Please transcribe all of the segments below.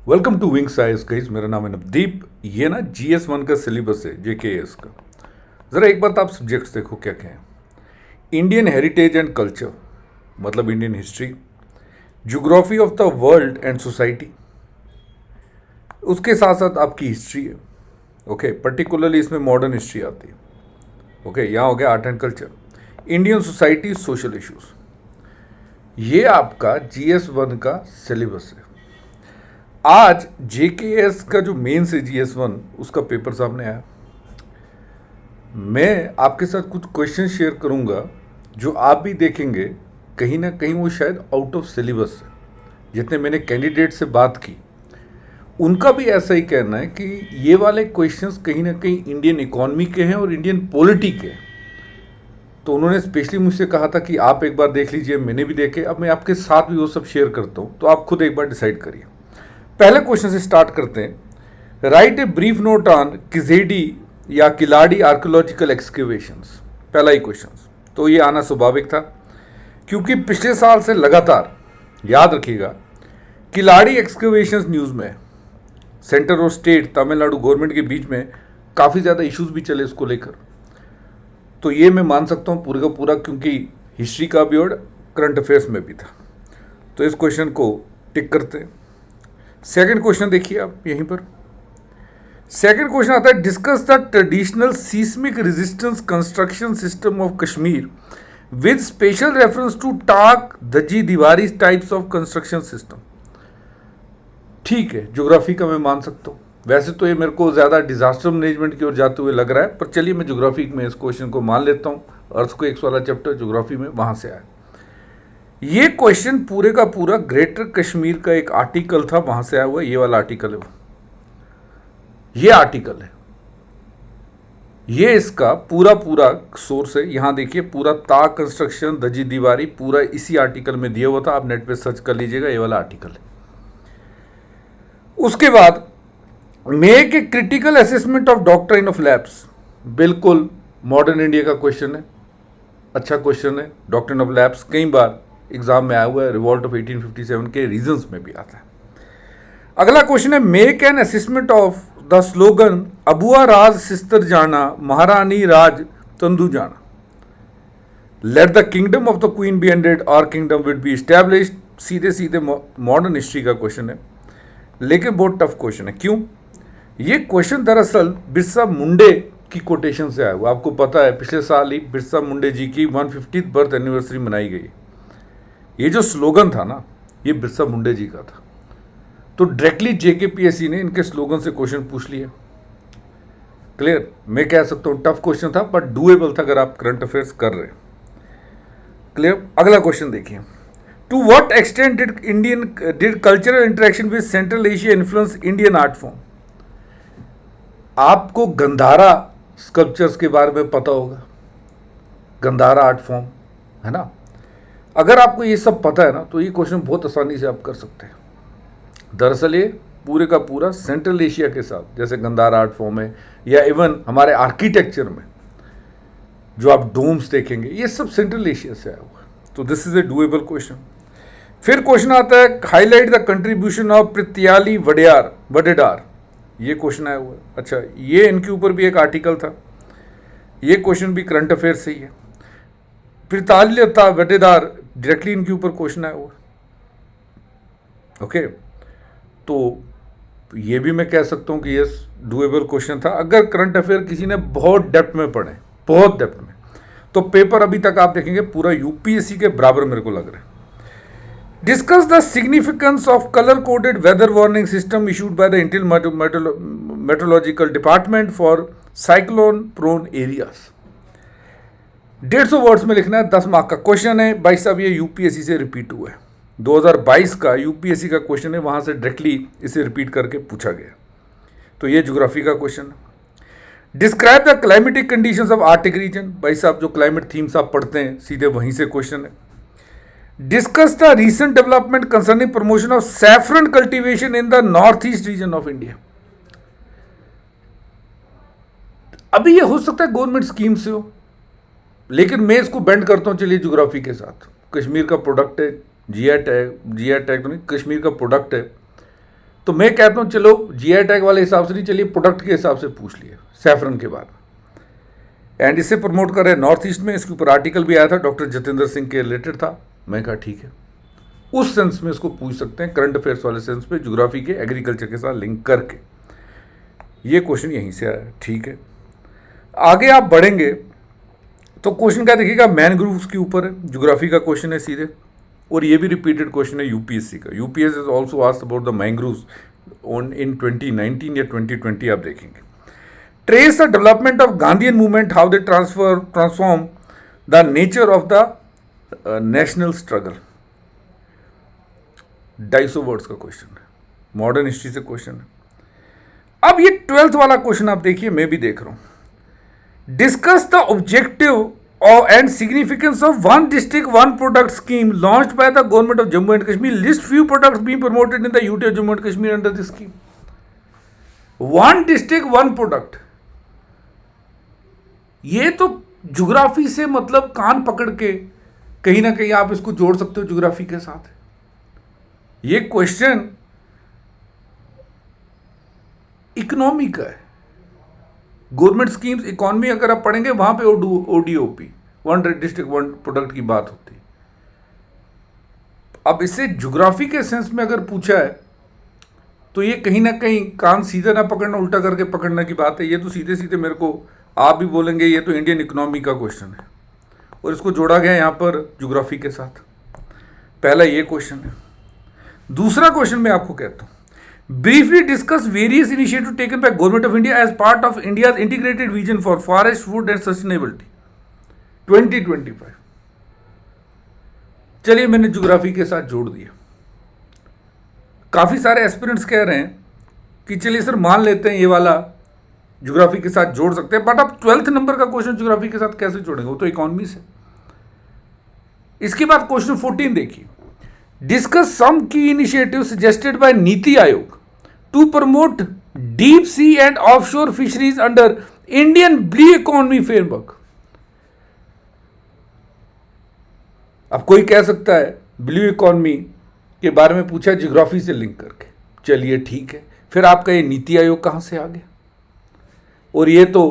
Welcome to Wings IAS guys. मेरा नाम है नवदीप। ये ना GS1 का सिलेबस है, JKS का। ज़रा एक बात आप सब्जेक्ट्स देखो क्या क्या है। इंडियन हेरिटेज एंड कल्चर, मतलब Indian history. Geography of the world and society, उसके साथ साथ आपकी हिस्ट्री है। ओके, पर्टिकुलरली इसमें मॉडर्न हिस्ट्री आती है। ओके, यहाँ हो गया art and culture. Indian society, social issues. ये आपका GS1 का सिलेबस है। आज JKS का जो मेंस है GS1, उसका पेपर सामने आया। मैं आपके साथ कुछ क्वेश्चन शेयर करूंगा जो आप भी देखेंगे कहीं ना कहीं वो शायद आउट ऑफ सिलेबस है। जितने मैंने कैंडिडेट से बात की उनका भी ऐसा ही कहना है कि ये वाले क्वेश्चंस कहीं ना कहीं इंडियन इकोनॉमी के हैं और इंडियन पॉलिटी के हैं। तो उन्होंने स्पेशली मुझसे कहा था कि आप एक बार देख लीजिए। मैंने भी देखे, अब मैं आपके साथ भी वो सब शेयर करता हूँ, तो आप खुद एक बार डिसाइड करिए। पहले क्वेश्चन से स्टार्ट करते हैं। Write a brief note on किजेडी या किलाड़ी आर्कियोलॉजिकल एक्सकेवेशंस। पहला ही क्वेश्चन तो ये आना स्वाभाविक था, क्योंकि पिछले साल से लगातार, याद रखिएगा, किलाड़ी एक्सकेवेशंस न्यूज़ में। सेंटर और स्टेट, तमिलनाडु गवर्नमेंट के बीच में काफ़ी ज़्यादा इश्यूज भी चले इसको लेकर। तो ये मैं मान सकता हूँ पूरे का पूरा, क्योंकि हिस्ट्री का भी और करंट अफेयर्स में भी था। तो इस क्वेश्चन को टिक करते हैं। सेकंड क्वेश्चन देखिए आप यहीं पर। सेकंड क्वेश्चन आता है, discuss the traditional seismic resistance construction system of Kashmir with special reference to taq dhajji dewari types of construction system. ठीक है, ज्योग्राफी का मैं मान सकता हूँ। वैसे तो ये मेरे को ज़्यादा डिजास्टर मैनेजमेंट की ओर जाते हुए लग रहा है, पर चलिए मैं ज्योग्राफी में इस क्वेश्चन को मान लेता हूँ। अर्थक्वेक्स वाला चैप्टर ज्योग्राफी में वहाँ से आया। ये क्वेश्चन पूरे का पूरा ग्रेटर कश्मीर का एक आर्टिकल था, वहां से आया हुआ। ये वाला आर्टिकल है वो, ये आर्टिकल है, ये इसका पूरा पूरा सोर्स है। यहां देखिए, पूरा ता कंस्ट्रक्शन दजी दीवारी पूरा इसी आर्टिकल में दिया हुआ था। आप नेट पे सर्च कर लीजिएगा, ये वाला आर्टिकल है। उसके बाद make a critical assessment of doctrine of labs. बिल्कुल मॉडर्न इंडिया का क्वेश्चन है, अच्छा क्वेश्चन है। डॉक्ट्राइन ऑफ लैब्स कई बार एग्जाम में आया हुआ है, रिवॉल्ट ऑफ 1857 के रीजंस में भी आता है। अगला क्वेश्चन है, make an assessment of the slogan अबुआ राज सिस्तर जाना महारानी राज तंदू जाना। Let the kingdom of the queen be ended और किंगडम विड बी एस्टैब्लिश्ड। सीधे सीधे मॉडर्न हिस्ट्री का क्वेश्चन है, लेकिन बहुत टफ क्वेश्चन है। क्यों? ये क्वेश्चन दरअसल बिरसा मुंडे की कोटेशन से आया हुआ। आपको पता है पिछले साल ही बिरसा मुंडे जी की 150th बर्थ एनिवर्सरी मनाई गई। ये जो स्लोगन था ना, ये बिरसा मुंडे जी का था। तो डायरेक्टली JKPSC ने इनके स्लोगन से क्वेश्चन पूछ लिया। क्लियर? मैं कह सकता हूँ टफ क्वेश्चन था, बट डूएबल था अगर आप करंट अफेयर्स कर रहे। क्लियर? अगला क्वेश्चन देखिए। To what extent did cultural interaction with Central Asia influence Indian art form. आपको गंधारा स्कल्पचर्स के बारे में पता होगा, गंधारा आर्ट फॉर्म है ना। अगर आपको ये सब पता है ना, तो ये क्वेश्चन बहुत आसानी से आप कर सकते हैं। दरअसल ये पूरे का पूरा सेंट्रल एशिया के साथ, जैसे गंधारा आर्ट फॉर्म है, या इवन हमारे आर्किटेक्चर में जो आप डोम्स देखेंगे, ये सब सेंट्रल एशिया से आया हुआ है। तो this is a doable question. फिर क्वेश्चन आता है, हाईलाइट द कंट्रीब्यूशन ऑफ पृथ्याली वडेडार। ये क्वेश्चन आया हुआ है। अच्छा, ये इनके ऊपर भी एक आर्टिकल था। ये क्वेश्चन भी करंट अफेयर से ही है। पृथ्याली वडेदार डायरेक्टली इनके ऊपर क्वेश्चन आया हुआ। ओके, तो ये भी मैं कह सकता हूँ कि ये डूएबल क्वेश्चन था। अगर करंट अफेयर किसी ने बहुत डेप्थ में पढ़े, बहुत डेप्थ में, तो पेपर अभी तक आप देखेंगे पूरा UPSC के बराबर मेरे को लग रहा है। Discuss the significance of colour coded weather warning system issued by the Indian meteorological department for cyclone prone areas. 150 words में लिखना है, 10 मार्क का क्वेश्चन है। भाई साहब, ये UPSC से रिपीट हुआ है। 2022 का UPSC का क्वेश्चन है, वहां से डायरेक्टली इसे रिपीट करके पूछा गया। तो ये ज्योग्राफी का क्वेश्चन है। Describe the climatic conditions of Arctic region. भाई साहब, जो क्लाइमेट थीम्स आप पढ़ते हैं, सीधे वहीं से क्वेश्चन है। Discuss the recent development concerning promotion of saffron cultivation in the north east region of India. अभी ये हो सकता है गवर्नमेंट स्कीम से हो, लेकिन मैं इसको बेंड करता हूं, चलिए ज्योग्राफी के साथ। कश्मीर का प्रोडक्ट है, GI टैग तो नहीं, कश्मीर का प्रोडक्ट है। तो मैं कहता हूँ चलो जीआई टैग वाले हिसाब से नहीं, चलिए प्रोडक्ट के हिसाब से पूछ लिए सैफरन के बारे में। एंड इसे प्रमोट कर रहे हैं नॉर्थ ईस्ट में, इसके ऊपर आर्टिकल भी आया था, डॉक्टर जितेंद्र सिंह के रिलेटेड था। मैं कहा ठीक है, उस सेंस में इसको पूछ सकते हैं, करंट अफेयर्स वाले सेंस में, ज्योग्राफी के एग्रीकल्चर के साथ लिंक करके। ये क्वेश्चन यहीं से आया, ठीक है। आगे आप बढ़ेंगे तो क्वेश्चन क्या देखिएगा, मैनग्रूव्स के ऊपर है, ज्योग्राफी का क्वेश्चन है सीधे, और ये भी रिपीटेड क्वेश्चन है यूपीएससी का। UPSC is also asked about the mangroves on in 2019 या 2020 आप देखेंगे। Trace the development of Gandhian movement, how they transform the nature of the national struggle. 250 words का क्वेश्चन है, मॉडर्न हिस्ट्री से question है। अब ये 12th वाला क्वेश्चन आप देखिए, मैं भी देख रहा हूं। Discuss the objective and significance of one district one product scheme launched by the government of Jammu and Kashmir. List few products being promoted in the UT of Jammu and Kashmir under this scheme. One district one product. ये तो geography से मतलब कान पकड़ के कहीं ना कहीं आप इसको जोड़ सकते हो ज्योग्राफी के साथ। ये क्वेश्चन इकोनॉमी का है, गवर्नमेंट स्कीम्स इकोनॉमी अगर आप पढ़ेंगे वहां पे ODOP, one district one product की बात होती है। अब इसे ज्योग्राफी के सेंस में अगर पूछा है तो ये कहीं ना कहीं कान सीधा ना पकड़ना, उल्टा करके पकड़ने की बात है। ये तो सीधे सीधे मेरे को आप भी बोलेंगे ये तो इंडियन इकोनॉमी का क्वेश्चन है, और इसको जोड़ा गया यहां पर ज्योग्राफी के साथ। पहला ये क्वेश्चन है। दूसरा क्वेश्चन मैं आपको कहता हूं, briefly discuss various initiatives taken by Government of India as part of India's integrated vision for forest, food and sustainability 2025। चलिए मैंने ज्योग्राफी के साथ जोड़ दिया। काफी सारे एस्पिरेंट्स कह रहे हैं कि चलिए सर मान लेते हैं ये वाला ज्योग्राफी के साथ जोड़ सकते हैं, बट आप 12th नंबर का क्वेश्चन ज्योग्राफी के साथ कैसे जोड़ेंगे, वो तो इकोनॉमी से। इसके बाद क्वेश्चन 14 देखिए, discuss some key initiatives suggested by Niti Aayog to promote deep sea and offshore fisheries under Indian Blue Economy Framework। अब कोई कह सकता है ब्लू इकोनॉमी के बारे में पूछा ज्योग्राफी से लिंक करके, चलिए ठीक है, फिर आपका ये नीति आयोग कहां से आ गया? और ये तो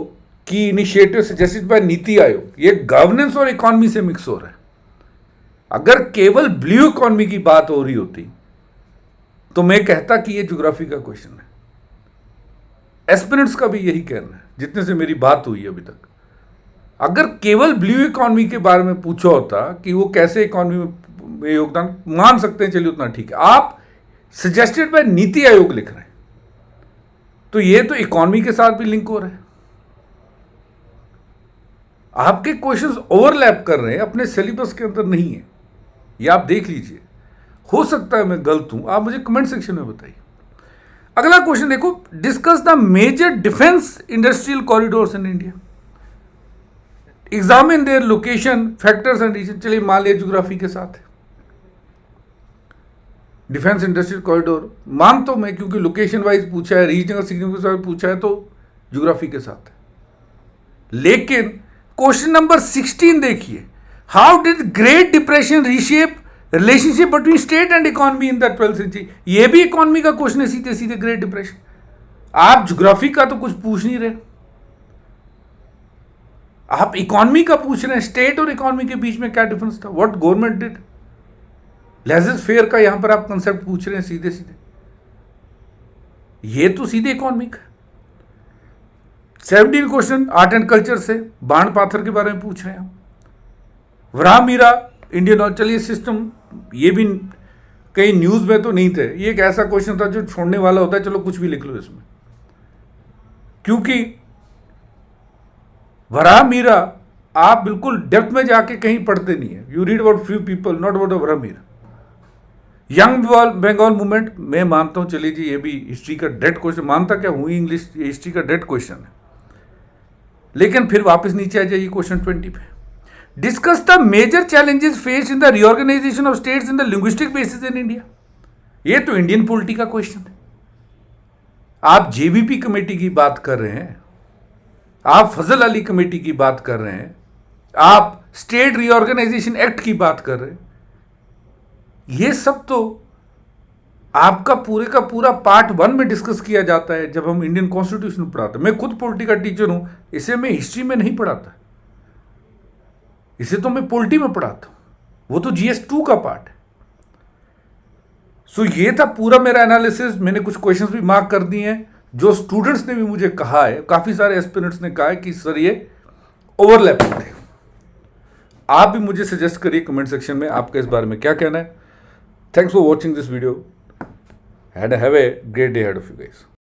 की initiative suggested by NITI Aayog, ये गवर्नेंस और इकोनॉमी से मिक्स हो रहा है। अगर केवल ब्लू इकोनॉमी की बात हो रही होती तो मैं कहता कि ये ज्योग्राफी का क्वेश्चन है। एस्पिरेंट्स का भी यही कहना है जितने से मेरी बात हुई अभी तक। अगर केवल ब्लू इकोनॉमी के बारे में पूछा होता कि वो कैसे इकोनॉमी में योगदान, मान सकते हैं, चलिए उतना ठीक है। आप सजेस्टेड बाय नीति आयोग लिख रहे हैं तो ये तो इकोनॉमी के साथ भी लिंक हो रहा है। आपके क्वेश्चंस ओवरलैप कर रहे हैं, अपने सिलेबस के अंदर नहीं है। ये आप देख लीजिए, हो सकता है मैं गलत हूं, आप मुझे कमेंट सेक्शन में बताइए। अगला क्वेश्चन देखो, discuss the major defence industrial corridors in India, examine their location factors and region. चलिए मान लिया ज्योग्राफी के साथ है, डिफेंस इंडस्ट्रियल कॉरिडोर मान तो मैं, क्योंकि लोकेशन वाइज पूछा है, रीजनल सिग्निफिकेंस वाइज पूछा है, तो ज्योग्राफी के साथ है। लेकिन क्वेश्चन नंबर 16 देखिए, how did Great Depression reshape relationship between state and economy in the 12th century. ये भी इकोनॉमी का क्वेश्चन है सीधे सीधे, ग्रेट डिप्रेशन। आप ज्योग्राफी का तो कुछ पूछ नहीं रहे, आप इकोनॉमी का पूछ रहे हैं। स्टेट और इकोनॉमी के बीच में क्या डिफरेंस था, what government did, laissez faire का यहां पर आप कंसेप्ट पूछ रहे हैं सीधे सीधे। ये तो सीधे इकोनॉमी का। 17 क्वेश्चन आर्ट एंड कल्चर से, बाण पाथर के बारे में पूछ रहे हैं। वराह मीरा इंडियन, चलिए सिस्टम, ये भी कहीं न्यूज में तो नहीं थे। ये एक ऐसा क्वेश्चन था जो छोड़ने वाला होता है, चलो कुछ भी लिख लो इसमें, क्योंकि वराह मीरा आप बिल्कुल डेप्थ में जाके कहीं पढ़ते नहीं है। You read about few people, not about Varahamihira. Young Bengal movement, मैं मानता हूं, चलिए जी ये भी हिस्ट्री का डेड क्वेश्चन, मानता क्या हुई इंग्लिश, ये हिस्ट्री का डेड क्वेश्चन है। लेकिन फिर वापस नीचे आ जाइए क्वेश्चन 20 पे, discuss the major challenges faced in the reorganisation of states in the linguistic basis in India. ये तो इंडियन पॉलिटी का क्वेश्चन है। आप जेबीपी कमेटी की बात कर रहे हैं, आप फजल अली कमेटी की बात कर रहे हैं, आप स्टेट रीऑर्गेनाइजेशन एक्ट की बात कर रहे हैं। ये सब तो आपका पूरे का पूरा पार्ट 1 में डिस्कस किया जाता है जब हम इंडियन कॉन्स्टिट्यूशन पढ़ाते हैं। मैं खुद पॉलिटी का टीचर हूं, इसे मैं हिस्ट्री में नहीं पढ़ाता, इसे तो मैं पॉलिटी में पढ़ाता हूं, वो तो GS2 का पार्ट है। सो ये था पूरा मेरा एनालिसिस। मैंने कुछ क्वेश्चंस भी मार्क कर दिए हैं, जो स्टूडेंट्स ने भी मुझे कहा है, काफी सारे एस्पिरेंट्स ने कहा है कि सर ये ओवरलैपिंग थे। आप भी मुझे सजेस्ट करिए कमेंट सेक्शन में आपका इस बारे में क्या कहना है। Thanks for watching this video and have a great day ahead of you guys.